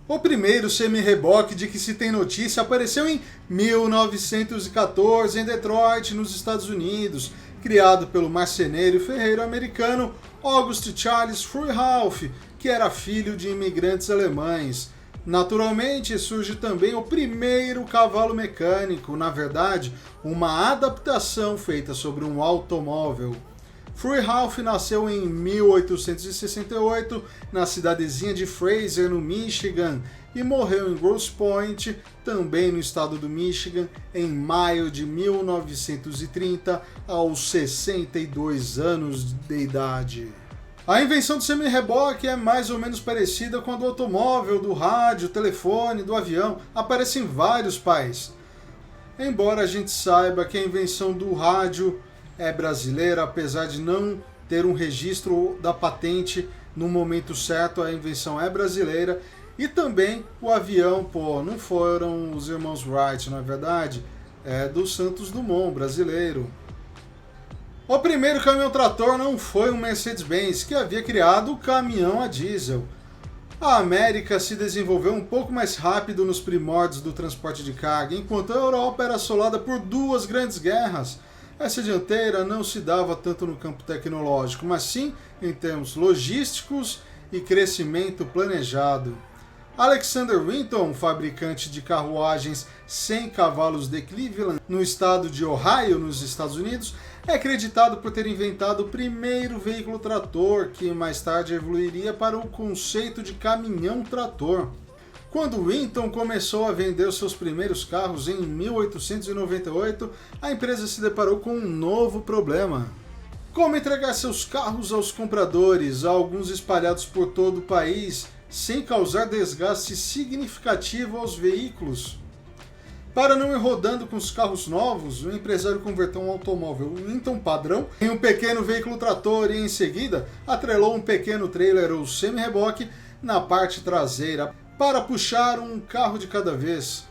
O primeiro semi-reboque de que se tem notícia apareceu em 1914 em Detroit, nos Estados Unidos, criado pelo marceneiro e ferreiro americano August Charles Frühauf, que era filho de imigrantes alemães. Naturalmente, surge também o primeiro cavalo mecânico, na verdade, uma adaptação feita sobre um automóvel. Frühauf nasceu em 1868 na cidadezinha de Fraser, no Michigan, e morreu em Grosse Pointe, também no estado do Michigan, em maio de 1930, aos 62 anos de idade. A invenção do semi-reboque é mais ou menos parecida com a do automóvel, do rádio, telefone, do avião, aparece em vários países. Embora a gente saiba que a invenção do rádio é brasileira, apesar de não ter um registro da patente no momento certo, a invenção é brasileira. E também o avião, não foram os irmãos Wright, na verdade, é do Santos Dumont, brasileiro. O primeiro caminhão-trator não foi um Mercedes-Benz, que havia criado o caminhão a diesel. A América se desenvolveu um pouco mais rápido nos primórdios do transporte de carga, enquanto a Europa era assolada por duas grandes guerras. Essa dianteira não se dava tanto no campo tecnológico, mas sim em termos logísticos e crescimento planejado. Alexander Winton, fabricante de carruagens 100 cavalos de Cleveland, no estado de Ohio, nos Estados Unidos, é acreditado por ter inventado o primeiro veículo trator, que mais tarde evoluiria para o conceito de caminhão-trator. Quando Winton começou a vender os seus primeiros carros em 1898, a empresa se deparou com um novo problema. Como entregar seus carros aos compradores, alguns espalhados por todo o país, sem causar desgaste significativo aos veículos? Para não ir rodando com os carros novos, o empresário converteu um automóvel Winton padrão em um pequeno veículo trator e, em seguida, atrelou um pequeno trailer ou semi-reboque na parte traseira para puxar um carro de cada vez.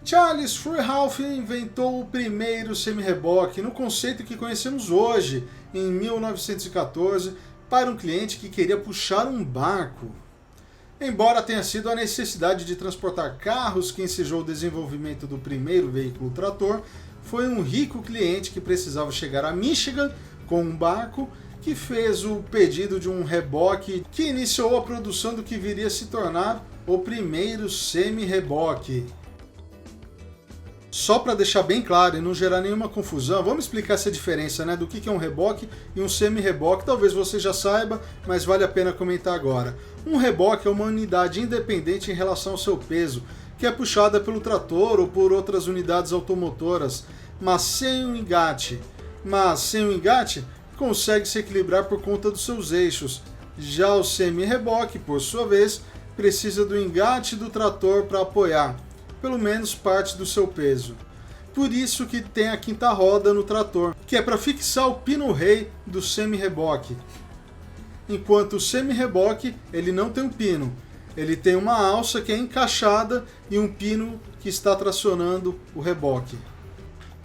Charles Frühauf inventou o primeiro semi-reboque no conceito que conhecemos hoje, em 1914, para um cliente que queria puxar um barco. Embora tenha sido a necessidade de transportar carros que ensejou o desenvolvimento do primeiro veículo trator, foi um rico cliente que precisava chegar a Michigan com um barco que fez o pedido de um reboque que iniciou a produção do que viria a se tornar o primeiro semi-reboque. Só para deixar bem claro e não gerar nenhuma confusão, vamos explicar essa diferença, do que é um reboque e um semi-reboque. Talvez você já saiba, mas vale a pena comentar agora. Um reboque é uma unidade independente em relação ao seu peso, que é puxada pelo trator ou por outras unidades automotoras, mas sem um engate. Consegue se equilibrar por conta dos seus eixos. Já o semi-reboque, por sua vez, precisa do engate do trator para apoiar pelo menos parte do seu peso. Por isso que tem a quinta roda no trator, que é para fixar o pino-rei do semi-reboque. Enquanto o semi-reboque, ele não tem um pino, ele tem uma alça que é encaixada e um pino que está tracionando o reboque.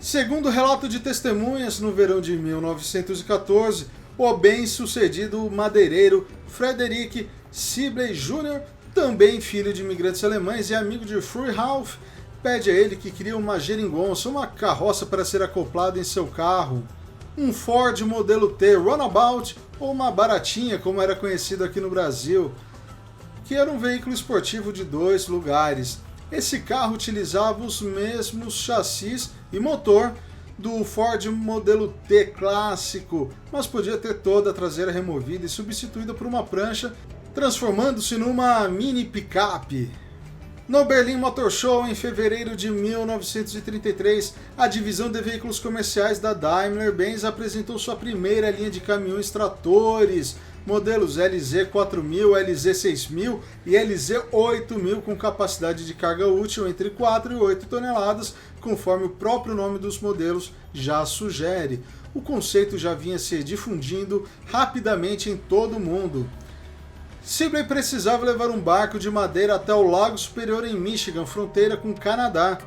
Segundo o relato de testemunhas, no verão de 1914, o bem-sucedido madeireiro Frederick Sibley Jr., também filho de imigrantes alemães e amigo de Frühauf, pede a ele que crie uma geringonça, uma carroça para ser acoplada em seu carro. Um Ford modelo T Runabout, ou uma baratinha, como era conhecido aqui no Brasil, que era um veículo esportivo de 2 lugares. Esse carro utilizava os mesmos chassis e motor do Ford modelo T clássico, mas podia ter toda a traseira removida e substituída por uma prancha, transformando-se numa mini picape. No Berlin Motor Show, em fevereiro de 1933, a divisão de veículos comerciais da Daimler-Benz apresentou sua primeira linha de caminhões tratores, modelos LZ4000, LZ6000 e LZ8000 com capacidade de carga útil entre 4 e 8 toneladas, conforme o próprio nome dos modelos já sugere. O conceito já vinha se difundindo rapidamente em todo o mundo. Sibley precisava levar um barco de madeira até o Lago Superior em Michigan, fronteira com o Canadá,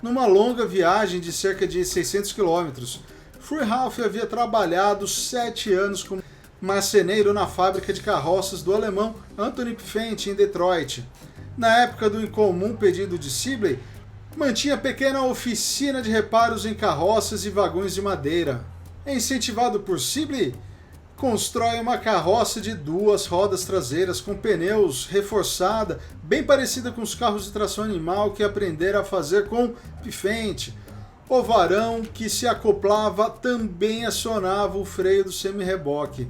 numa longa viagem de cerca de 600 km. Frühauf havia trabalhado 7 anos como marceneiro na fábrica de carroças do alemão Anthony Pfennig, em Detroit. Na época do incomum pedido de Sibley, mantinha pequena oficina de reparos em carroças e vagões de madeira. Incentivado por Sibley, constrói uma carroça de 2 rodas traseiras com pneus reforçada, bem parecida com os carros de tração animal que aprendera a fazer com pifente. O varão que se acoplava também acionava o freio do semi-reboque.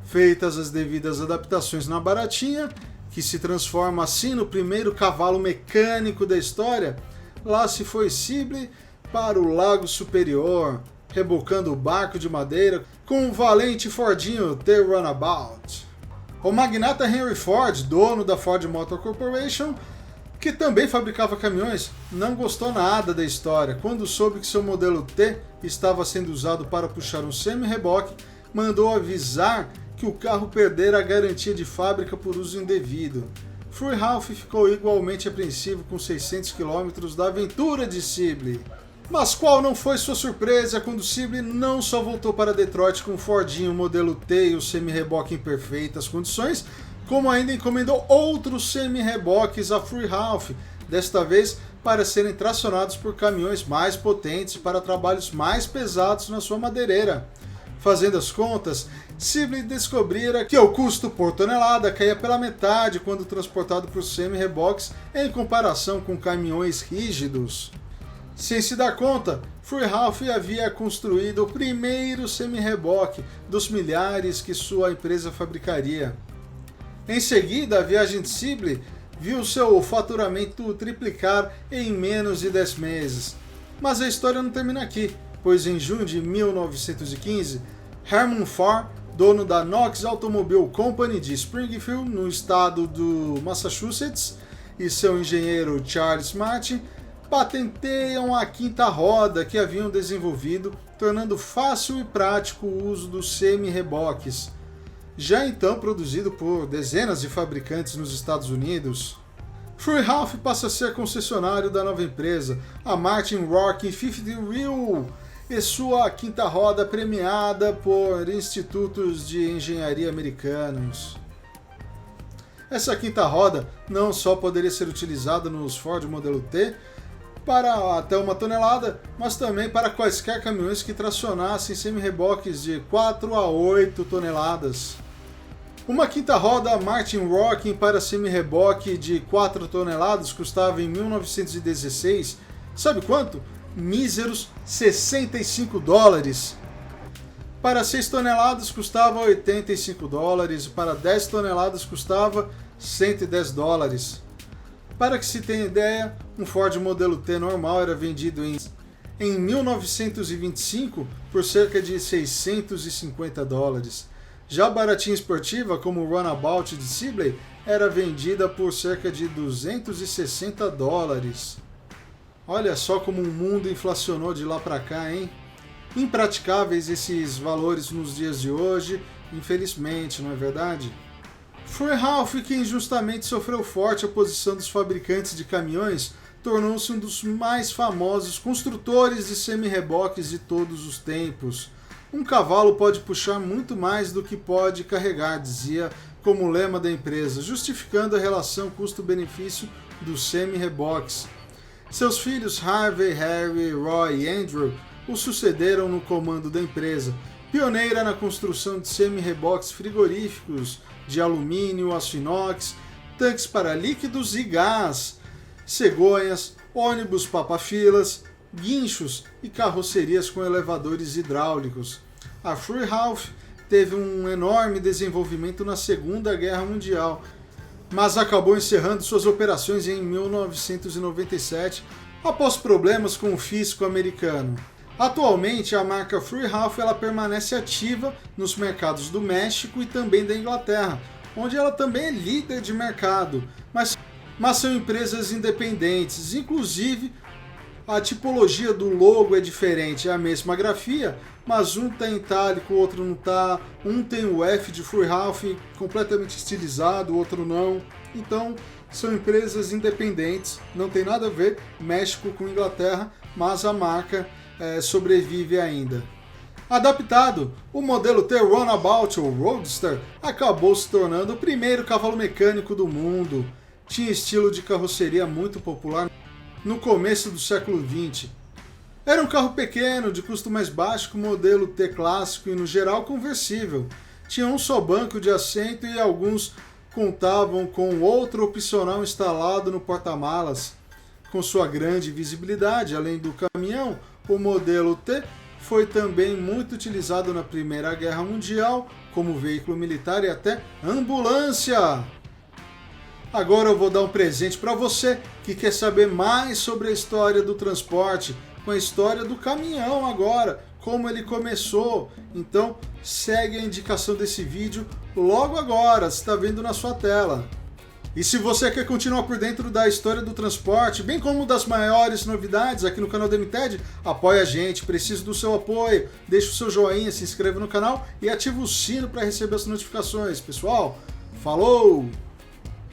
Feitas as devidas adaptações na baratinha, que se transforma assim no primeiro cavalo mecânico da história, lá se foi Sibley para o Lago Superior, rebocando o barco de madeira com o valente Fordinho The Runabout. O magnata Henry Ford, dono da Ford Motor Corporation, que também fabricava caminhões, não gostou nada da história. Quando soube que seu modelo T estava sendo usado para puxar um semi-reboque, mandou avisar que o carro perdera a garantia de fábrica por uso indevido. Fred Ralph ficou igualmente apreensivo com 600 km da aventura de Sibley. Mas qual não foi sua surpresa quando Sibley não só voltou para Detroit com o Fordinho modelo T e o semi-reboque em perfeitas condições, como ainda encomendou outros semi-reboques a Fred Ralph, desta vez para serem tracionados por caminhões mais potentes para trabalhos mais pesados na sua madeireira. Fazendo as contas, Sibley descobrira que o custo por tonelada caía pela metade quando transportado por semi-reboques em comparação com caminhões rígidos. Sem se dar conta, Fred Ralph havia construído o primeiro semi-reboque dos milhares que sua empresa fabricaria. Em seguida, a viagem de Sibley viu seu faturamento triplicar em menos de 10 meses. Mas a história não termina aqui, pois em junho de 1915, Herman Farr, dono da Knox Automobile Company de Springfield, no estado do Massachusetts, e seu engenheiro Charles Martin patenteiam a quinta roda que haviam desenvolvido, tornando fácil e prático o uso dos semi-reboques, já então produzido por dezenas de fabricantes nos Estados Unidos. Fred Ralph passa a ser concessionário da nova empresa, a Martin Rock 50 Wheel, e sua quinta roda premiada por institutos de engenharia americanos. Essa quinta roda não só poderia ser utilizada nos Ford Modelo T para até 1 tonelada, mas também para quaisquer caminhões que tracionassem semi-reboques de 4 a 8 toneladas. Uma quinta roda Martin Rocking para semi-reboque de 4 toneladas custava em 1916, sabe quanto? Míseros $65. Para 6 toneladas custava $85, para 10 toneladas custava $110. Para que se tenha ideia, um Ford Modelo T normal era vendido em 1925 por cerca de $650. Já a baratinha esportiva, como o Runabout de Sibley, era vendida por cerca de $260. Olha só como o mundo inflacionou de lá para cá, hein? Impraticáveis esses valores nos dias de hoje, infelizmente, não é verdade? Fred Ralph, que injustamente sofreu forte oposição dos fabricantes de caminhões, tornou-se um dos mais famosos construtores de semi-reboques de todos os tempos. Um cavalo pode puxar muito mais do que pode carregar, dizia como lema da empresa, justificando a relação custo-benefício dos semi-reboques. Seus filhos Harvey, Harry, Roy e Andrew o sucederam no comando da empresa, pioneira na construção de semi-reboques frigoríficos de alumínio, aço inox, tanques para líquidos e gás, cegonhas, ônibus papa-filas, guinchos e carrocerias com elevadores hidráulicos. A Fred Ralph teve um enorme desenvolvimento na Segunda Guerra Mundial, mas acabou encerrando suas operações em 1997 após problemas com o fisco americano. Atualmente, a marca Fred Ralph ela permanece ativa nos mercados do México e também da Inglaterra, onde ela também é líder de mercado, mas são empresas independentes. Inclusive, a tipologia do logo é diferente, é a mesma grafia, mas um está em itálico, o outro não está. Um tem o F de Fred Ralph completamente estilizado, o outro não. Então, são empresas independentes, não tem nada a ver México com Inglaterra, mas a marca sobrevive ainda. Adaptado, o modelo The Runabout, ou Roadster, acabou se tornando o primeiro cavalo mecânico do mundo. tinha estilo de carroceria muito popular no começo do século XX. Era um carro pequeno, de custo mais baixo, com modelo T clássico e no geral conversível. Tinha um só banco de assento e alguns contavam com outro opcional instalado no porta-malas. Com sua grande visibilidade, além do caminhão, o modelo T foi também muito utilizado na Primeira Guerra Mundial como veículo militar e até ambulância. Agora eu vou dar um presente para você que quer saber mais sobre a história do transporte, com a história do caminhão agora, como ele começou. Então segue a indicação desse vídeo logo agora, você está vendo na sua tela. E se você quer continuar por dentro da história do transporte, bem como das maiores novidades aqui no canal da MTED, apoia a gente, preciso do seu apoio. Deixa o seu joinha, se inscreva no canal e ativa o sino para receber as notificações. Pessoal, falou!